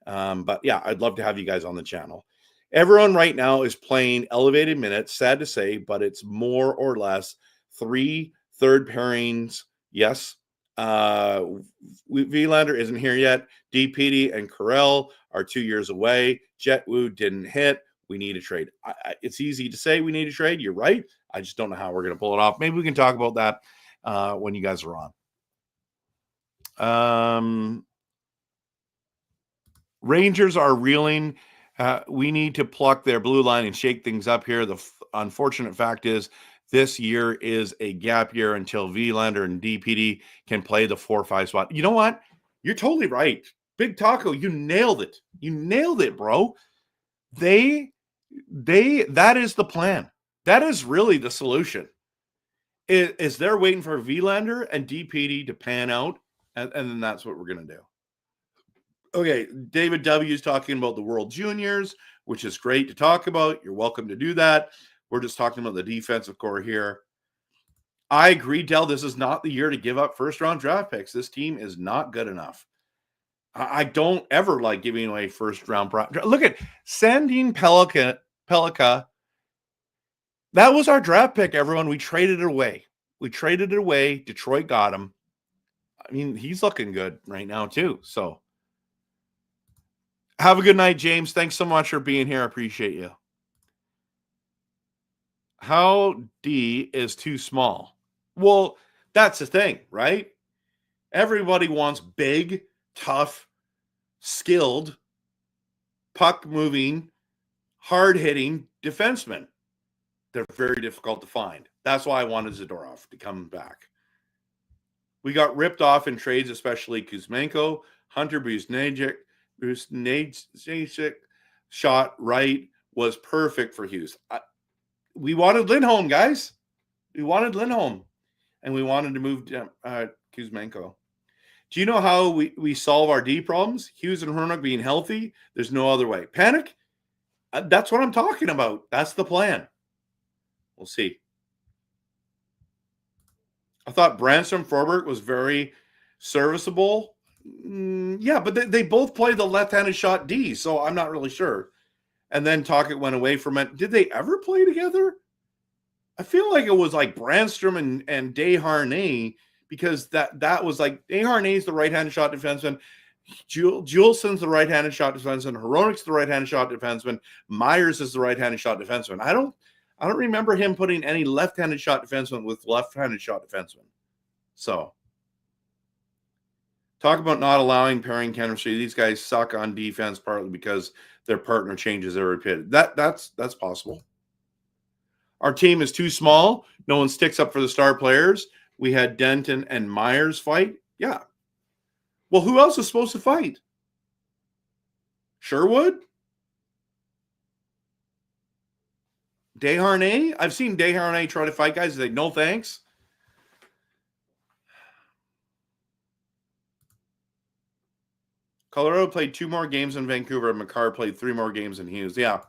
But yeah, I'd love to have you guys on the channel. Everyone right now is playing elevated minutes, sad to say, but it's more or less 3 third pairings. Yes. Vilander isn't here yet. DPD and Carell are 2 years away. Jetwoo didn't hit. We need a trade. It's easy to say we need a trade. You're right. I just don't know how we're going to pull it off. Maybe we can talk about that when you guys are on. Rangers are reeling. We need to pluck their blue line and shake things up here. The unfortunate fact is this year is a gap year until Vilander and DPD can play the 4-5 spot. You know what? You're totally right. Big Taco, you nailed it. You nailed it, bro. That is the plan. That is really the solution. Is they're waiting for Vilander and DPD to pan out, and then that's what we're going to do. Okay, David W. is talking about the World Juniors, which is great to talk about. You're welcome to do that. We're just talking about the defensive core here. I agree, Del. This is not the year to give up first-round draft picks. This team is not good enough. I don't ever like giving away first-round. Look at Sandin Pelika. That was our draft pick, everyone. We traded it away. Detroit got him. I mean, he's looking good right now, too. So, have a good night, James. Thanks so much for being here. I appreciate you. How D is too small? Well, that's the thing, right? Everybody wants big, tough, skilled, puck-moving, hard-hitting defensemen. They're very difficult to find. That's why I wanted Zadorov to come back. We got ripped off in trades, especially Kuzmenko, Hunter Busnejcik shot right was perfect for Hughes. We wanted Lindholm, guys. We wanted Lindholm, and we wanted to move Kuzmenko. Do you know how we solve our D problems? Hughes and Hronek being healthy. There's no other way. Panic? That's what I'm talking about. That's the plan. We'll see. I thought Branstrom Forbert was very serviceable. Yeah, but they both play the left-handed shot D, so I'm not really sure. And then Tocchet went away from it. Did they ever play together? I feel like it was like Branstrom and Desharnais, because that was like Desharnais is the right-handed shot defenseman. Julesen's the right-handed shot defenseman. Hronek's the right-handed shot defenseman. Myers is the right-handed shot defenseman. I don't remember him putting any left-handed shot defenseman with left-handed shot defenseman. So, talk about not allowing pairing chemistry. These guys suck on defense partly because their partner changes every pit. That's possible. Our team is too small. No one sticks up for the star players. We had Denton and Myers fight. Yeah. Well, who else is supposed to fight? Sherwood? Desharnais? I've seen Desharnais try to fight guys and say, no thanks. Colorado played 2 more games in Vancouver, and McCarr played 3 more games in Hughes. Yeah.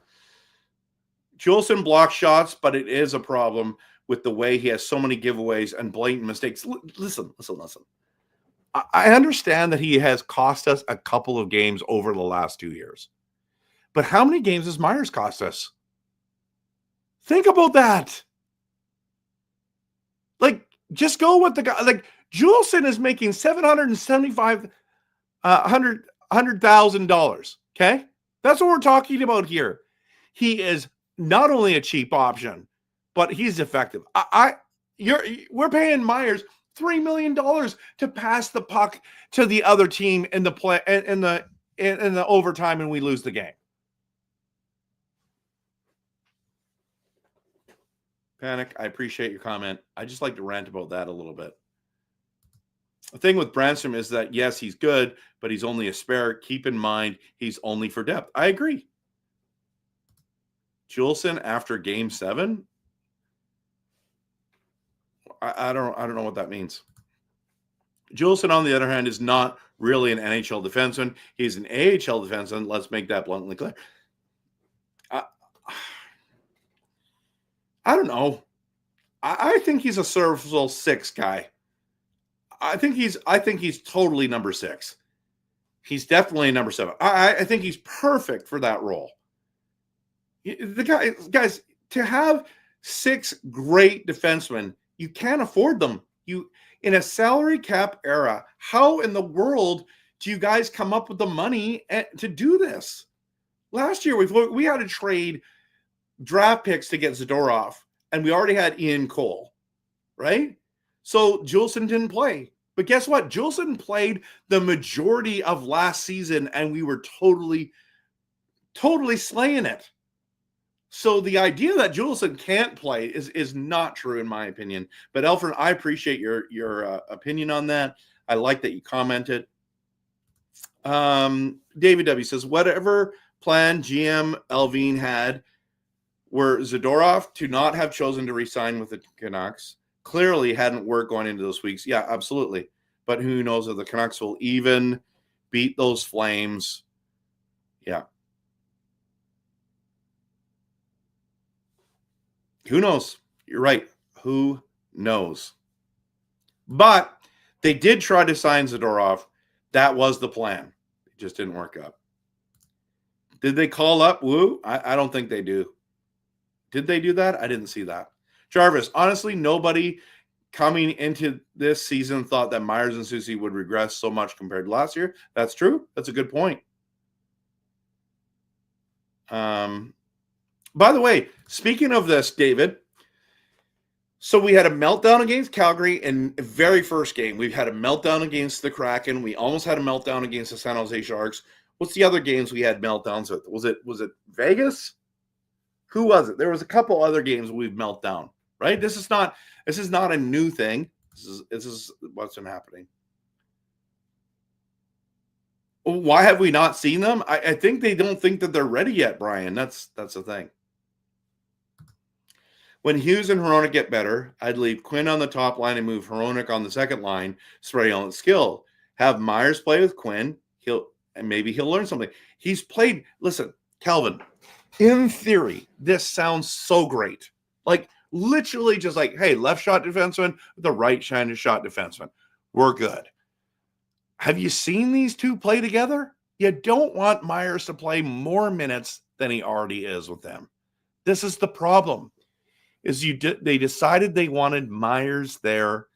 Juleson blocks shots, but it is a problem with the way he has so many giveaways and blatant mistakes. Listen. I understand that he has cost us a couple of games over the last 2 years. But how many games has Myers cost us? Think about that. Like, just go with the guy. Like, Juleson is making $100,000. Okay, that's what we're talking about here. He is not only a cheap option, but he's effective. we're paying Myers $3 million to pass the puck to the other team in the play in the overtime, and we lose the game. Panic, I appreciate your comment. I just like to rant about that a little bit. The thing with Branstrom is that, yes, he's good, but he's only a spare. Keep in mind, he's only for depth. I agree. Juleson after Game 7? I don't know what that means. Juleson, on the other hand, is not really an NHL defenseman. He's an AHL defenseman. Let's make that bluntly clear. I don't know. I think he's a serviceable 6 guy. I think he's totally number 6. He's definitely number 7. I think he's perfect for that role. The guys, to have 6 great defensemen, you can't afford them. In a salary cap era, how in the world do you guys come up with the money to do this? Last year, we had to trade draft picks to get Zadorov, and we already had Ian Cole, right? So Juleson didn't play. But guess what? Juleson played the majority of last season, and we were totally slaying it. So the idea that Juleson can't play is not true, in my opinion. But Alfred, I appreciate your opinion on that. I like that you commented. David W. says, whatever plan GM Alvin had, were Zadorov to not have chosen to resign with the Canucks, clearly hadn't worked going into those weeks. Yeah, absolutely. But who knows if the Canucks will even beat those Flames. Yeah. Who knows? You're right. Who knows? But they did try to sign Zadorov. That was the plan. It just didn't work out. Did they call up Wu? I don't think they do. Did they do that? I didn't see that. Jarvis, honestly, nobody coming into this season thought that Myers and Susie would regress so much compared to last year. That's true. That's a good point. By the way, speaking of this, David, so we had a meltdown against Calgary in the very first game. We've had a meltdown against the Kraken. We almost had a meltdown against the San Jose Sharks. What's the other games we had meltdowns with? Was it Vegas? Who was it? There was a couple other games we've meltdown, right? This is not a new thing. This is what's been happening. Why have we not seen them? I think they don't think that they're ready yet, Brian. That's the thing. When Hughes and Hronek get better, I'd leave Quinn on the top line and move Hronek on the second line, spreading on skill. Have Myers play with Quinn. Maybe he'll learn something. He's played. Listen, Calvin, in theory, this sounds so great. Like literally just like, hey, left shot defenseman with the right shot defenseman. We're good. Have you seen these two play together? You don't want Myers to play more minutes than he already is with them. This is the problem. They decided they wanted Myers there,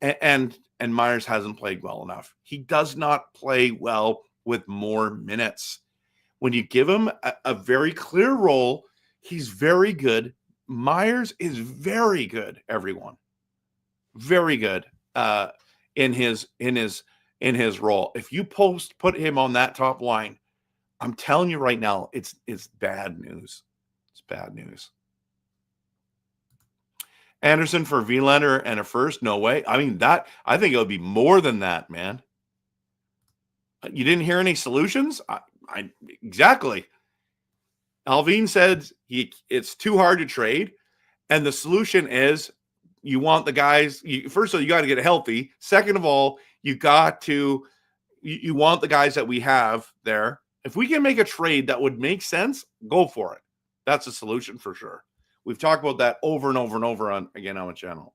and Myers hasn't played well enough. He does not play well with more minutes. When you give him a very clear role, he's very good. Myers is very good, everyone. Very good in his role. If you put him on that top line, I'm telling you right now, it's bad news. It's bad news. Anderson for Verlander and a first? No way. I mean, I think it would be more than that, man. You didn't hear any solutions? Exactly. Alvin said it's too hard to trade, and the solution is you want the guys. First of all, you got to get healthy. Second of all, you want the guys that we have there. If we can make a trade that would make sense, go for it. That's a solution for sure. We've talked about that over and over and over on the channel.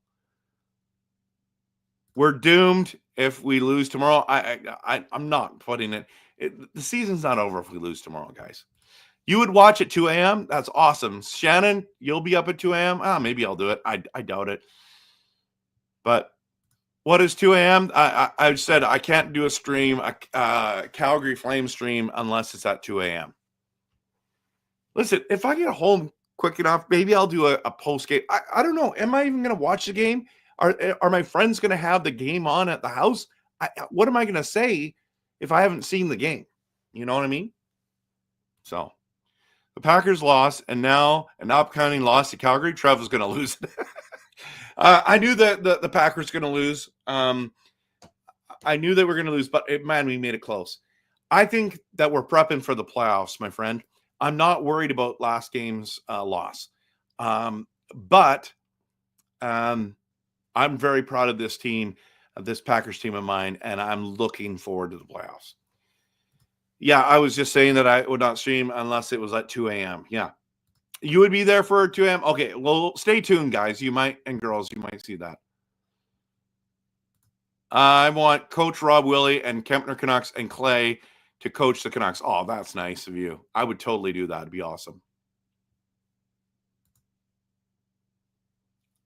We're doomed if we lose tomorrow. I'm not putting it. The season's not over if we lose tomorrow, guys. You would watch at 2 a.m.? That's awesome. Shannon, you'll be up at 2 a.m.? Maybe I'll do it. I doubt it. But what is 2 a.m.? I said I can't do a stream, a Calgary Flames stream, unless it's at 2 a.m. Listen, if I get home quick enough. Maybe I'll do a post game. I don't know. Am I even going to watch the game? Are my friends going to have the game on at the house? What am I going to say if I haven't seen the game? You know what I mean? So the Packers lost, and now an upcoming loss to Calgary. Trev is going to lose. I knew that the Packers were going to lose. I knew they were going to lose, but man, we made it close. I think that we're prepping for the playoffs, my friend. I'm not worried about last game's loss. But I'm very proud of this team, this Packers team of mine, and I'm looking forward to the playoffs. Yeah, I was just saying that I would not stream unless it was at 2 a.m. Yeah. You would be there for 2 a.m.? Okay, well, stay tuned, guys. You might, and girls, you might see that. I want Coach Rob Willie and Kempner Canucks and Clay to coach the Canucks. Oh, that's nice of you. I would totally do that. It'd be awesome.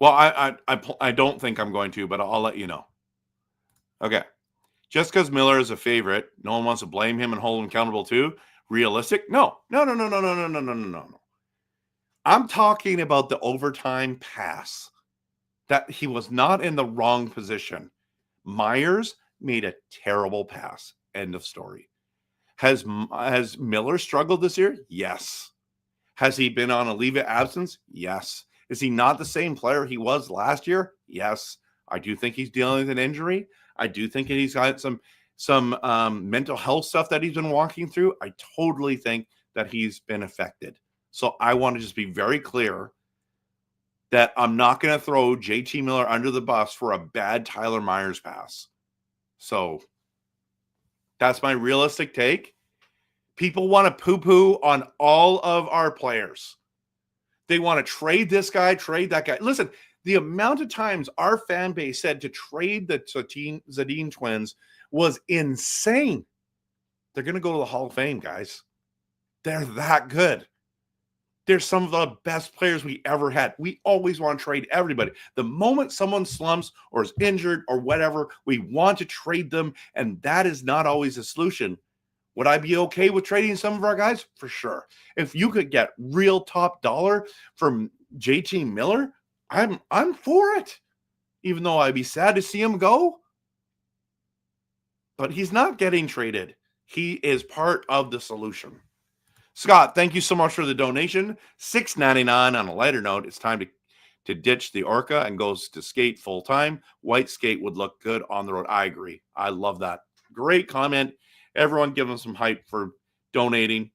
Well, I don't think I'm going to, but I'll let you know. Okay. Just because Miller is a favorite, no one wants to blame him and hold him accountable too. Realistic? No. I'm talking about the overtime pass. That he was not in the wrong position. Myers made a terrible pass. End of story. Has Miller struggled this year? Yes. Has he been on a leave of absence? Yes. Is he not the same player he was last year? Yes. I do think he's dealing with an injury. I do think he's got some mental health stuff that he's been walking through. I totally think that he's been affected. So I want to just be very clear that I'm not going to throw JT Miller under the bus for a bad Tyler Myers pass. So that's my realistic take. People want to poo-poo on all of our players. They want to trade this guy, trade that guy. Listen, the amount of times our fan base said to trade the Zadine twins was insane. They're going to go to the Hall of Fame, guys. They're that good. They're some of the best players we ever had. We always want to trade everybody. The moment someone slumps or is injured or whatever, we want to trade them, and that is not always a solution. Would I be okay with trading some of our guys? For sure. If you could get real top dollar from JT Miller, I'm for it. Even though I'd be sad to see him go. But he's not getting traded. He is part of the solution. Scott, thank you so much for the donation. $6.99 on a lighter note. It's time to ditch the Orca and goes to skate full time. White skate would look good on the road. I agree. I love that. Great comment. Everyone give him some hype for donating.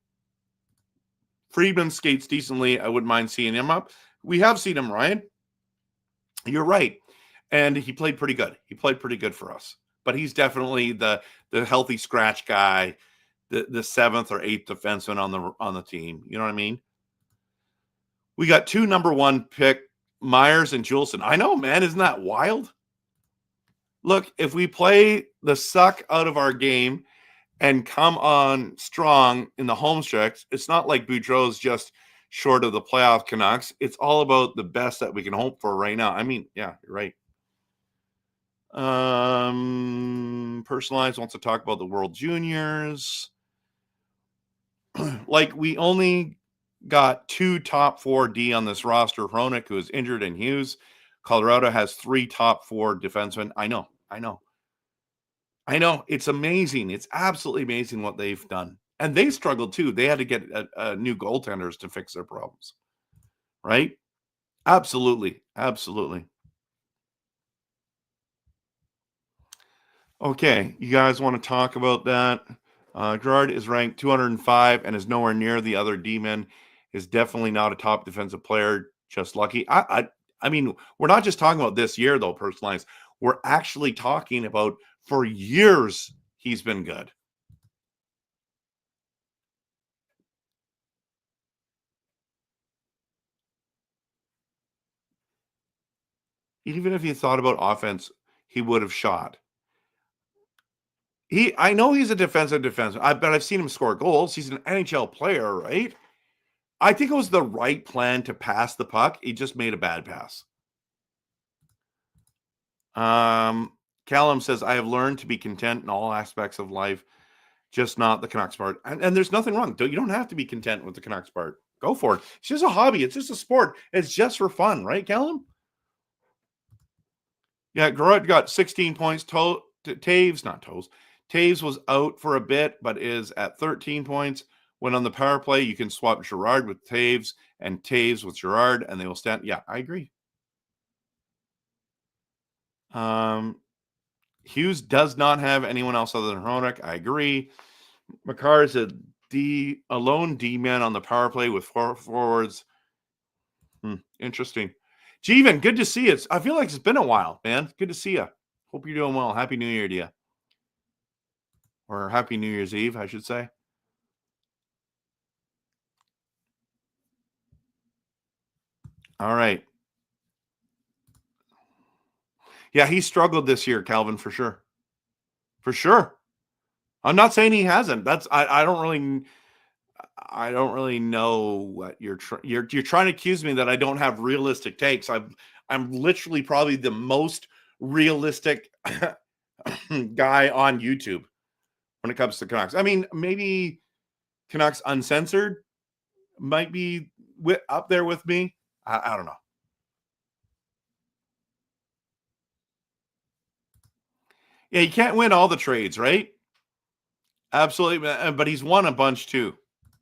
Friedman skates decently. I wouldn't mind seeing him up. We have seen him, Ryan. You're right. And he played pretty good. He played pretty good for us. But he's definitely the healthy scratch guy, the seventh or eighth defenseman on the team. You know what I mean? We got 2 number 1 pick, Myers and Juleson. I know, man. Isn't that wild? Look, if we play the suck out of our game and come on strong in the home stretch, it's not like Boudreau's just short of the playoff Canucks. It's all about the best that we can hope for right now. I mean, yeah, you're right. Personalized wants to talk about the World Juniors. Like, we only got 2 top 4 D on this roster. Hronik, who is injured, and Hughes. Colorado has 3 top 4 defensemen. I know. It's amazing. It's absolutely amazing what they've done. And they struggled too. They had to get new goaltenders to fix their problems. Right? Absolutely. Okay. You guys want to talk about that? Gerard is ranked 205 and is nowhere near the other D-men. Is definitely not a top defensive player. Just lucky. I mean, we're not just talking about this year, though, personalized. We're actually talking about for years he's been good. Even if you thought about offense, he would have shot. I know he's a defensive defenseman, but I've seen him score goals. He's an NHL player, right? I think it was the right plan to pass the puck. He just made a bad pass. Callum says, I have learned to be content in all aspects of life, just not the Canucks part. And there's nothing wrong. You don't have to be content with the Canucks part. Go for it. It's just a hobby. It's just a sport. It's just for fun, right, Callum? Yeah, Garrett got 16 points. Taves was out for a bit, but is at 13 points. When on the power play, you can swap Girard with Taves and Taves with Girard, and they will stand. Yeah, I agree. Hughes does not have anyone else other than Hronek. I agree. Makar is a lone D man on the power play with 4 forwards. Interesting. Jeevan, good to see you. I feel like it's been a while, man. Good to see you. Hope you're doing well. Happy New Year to you. Or Happy New Year's Eve, I should say. All right. Yeah, he struggled this year, Calvin, for sure. For sure. I'm not saying he hasn't. That's I don't really know what you're trying to accuse me that I don't have realistic takes. I'm literally probably the most realistic guy on YouTube when it comes to Canucks. I mean, maybe Canucks Uncensored might be up there with me. I don't know. Yeah, you can't win all the trades, right? Absolutely, but he's won a bunch too.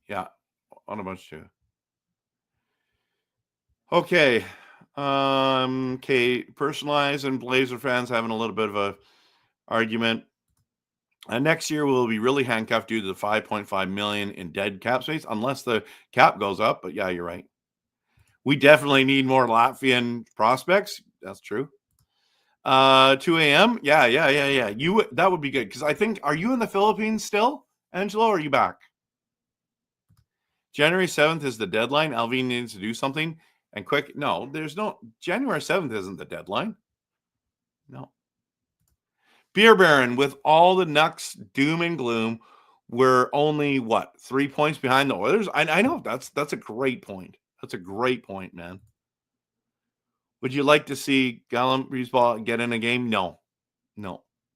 Yeah, won a bunch too. Okay. Personalized and Blazer fans having a little bit of a argument. Next year we'll be really handcuffed due to the 5.5 million in dead cap space, unless the cap goes up. But yeah, you're right. We definitely need more Latvian prospects. That's true. 2 a.m. Yeah. That would be good because I think, are you in the Philippines still, Angelo? Or are you back? January 7th is the deadline. Alvin needs to do something and quick. No, there's no January 7th isn't the deadline. No. Beer Baron, with all the Nucks doom and gloom, we're only 3 points behind the Oilers. I know that's a great point. That's a great point, man. Would you like to see Gallum Breezeball get in a game? No,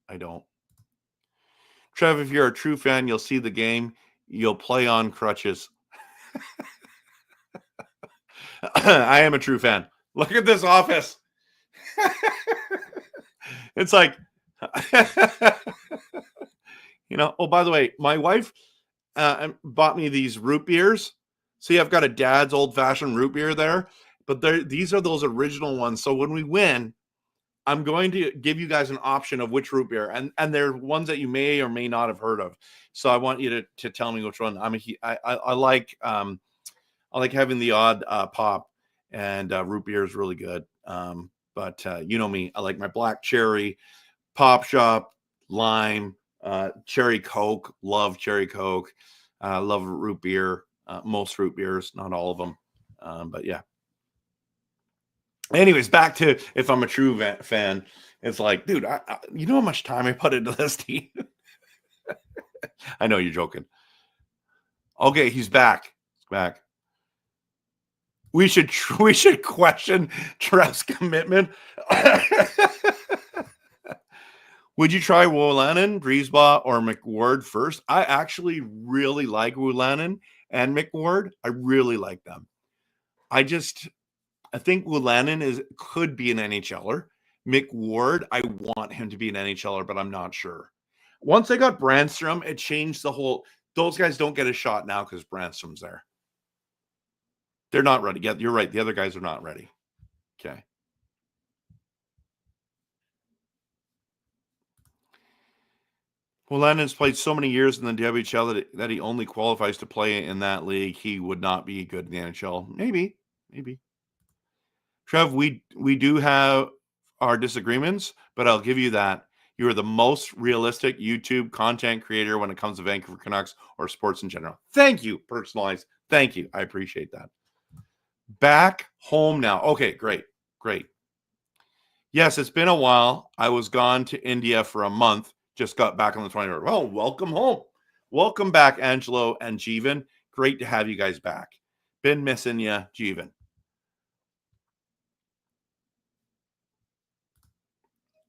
I don't. Trev, if you're a true fan, you'll see the game. You'll play on crutches. I am a true fan. Look at this office. It's like, oh, by the way, my wife bought me these root beers. See, I've got a dad's old-fashioned root beer there, but these are those original ones. So when we win, I'm going to give you guys an option of which root beer, and they're ones that you may or may not have heard of. So I want you to tell me which one. I like having the odd pop, and root beer is really good. But you know me, I like my black cherry, Pop Shop, lime, cherry Coke. Love cherry Coke. Love root beer. Most root beers, not all of them. But yeah. Anyways, back to if I'm a true fan, it's like, dude, you know how much time I put into this team? I know you're joking. Okay, he's back. Back. We should question Trev's commitment. Would you try Wolanin, Breezeball, or McWard first? I actually really like Wolanin and McWard. I really like them. I think Wolanin could be an NHLer. McWard, I want him to be an NHLer, but I'm not sure. Once they got Brandstrom, it changed the whole. Those guys don't get a shot now because Brandstrom's there. They're not ready. Yeah, you're right. The other guys are not ready. Okay. Wolanin's played so many years in the WHL that he only qualifies to play in that league. He would not be good in the NHL. Maybe. Trev, we do have our disagreements, but I'll give you that. You are the most realistic YouTube content creator when it comes to Vancouver Canucks or sports in general. Thank you, Personalized. Thank you. I appreciate that. Back home now. Okay, great. Yes, it's been a while. I was gone to India for a month. Just got back on the 23rd. Well, welcome home. Welcome back, Angelo and Jeevan. Great to have you guys back. Been missing you, Jeevan.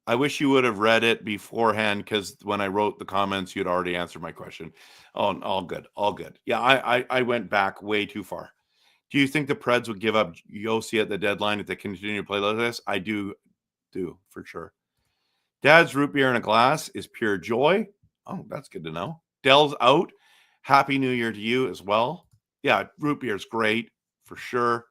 I wish you would have read it beforehand because when I wrote the comments, you'd already answered my question. Oh, all good. Yeah, I went back way too far. Do you think the Preds would give up Yossi at the deadline if they continue to play like this? I do for sure. Dad's root beer in a glass is pure joy. Oh, that's good to know. Dell's out. Happy New Year to you as well. Yeah, root beer is great for sure.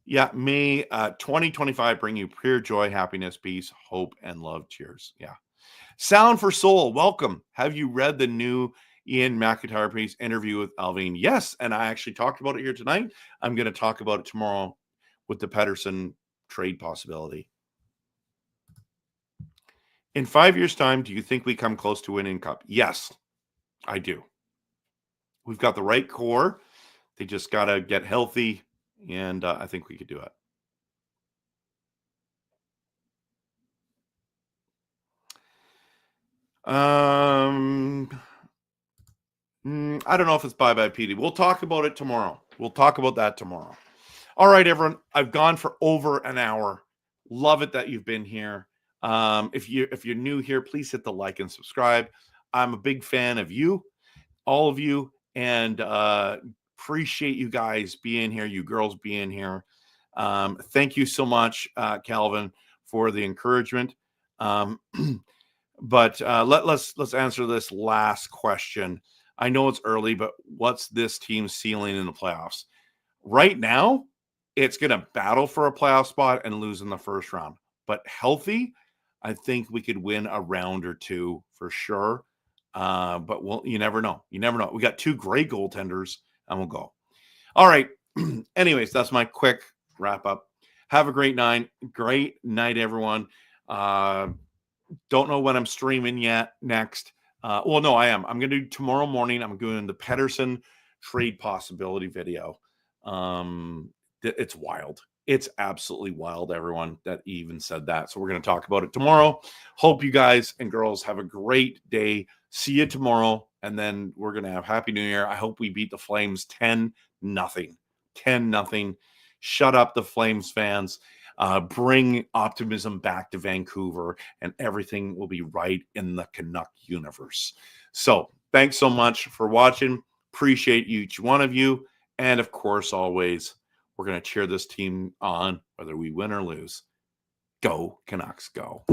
Yeah, may 2025 bring you pure joy, happiness, peace, hope, and love. Cheers. Yeah. Sound for Soul, welcome. Have you read the new Ian McIntyre's interview with Alvin? Yes, and I actually talked about it here tonight. I'm going to talk about it tomorrow with the Pettersson trade possibility. In 5 years' time, do you think we come close to winning Cup? Yes, I do. We've got the right core. They just got to get healthy, and I think we could do it. I don't know if it's bye-bye, PD. We'll talk about it tomorrow. We'll talk about that tomorrow. All right, everyone. I've gone for over an hour. Love it that you've been here. If you're new here, please hit the like and subscribe. I'm a big fan of you, all of you, and appreciate you guys being here, you girls being here. Thank you so much, Calvin, for the encouragement. But let's answer this last question. I know it's early, but what's this team's ceiling in the playoffs? Right now, it's going to battle for a playoff spot and lose in the first round. But healthy, I think we could win a round or two for sure. But you never know. You never know. We got two great goaltenders, and we'll go. All right. Anyways, that's my quick wrap up. Have a great night. Great night, everyone. Don't know when I'm streaming yet next. Well, no, I am. I'm going to do tomorrow morning. I'm doing the Pettersson trade possibility video. It's wild. It's absolutely wild, everyone, that even said that. So we're going to talk about it tomorrow. Hope you guys and girls have a great day. See you tomorrow. And then we're going to have Happy New Year. I hope we beat the Flames 10-0. 10-0. Shut up, the Flames fans. Bring optimism back to Vancouver, and everything will be right in the Canuck universe. So thanks so much for watching. Appreciate each one of you. And of course, always, we're going to cheer this team on, whether we win or lose. Go, Canucks, go.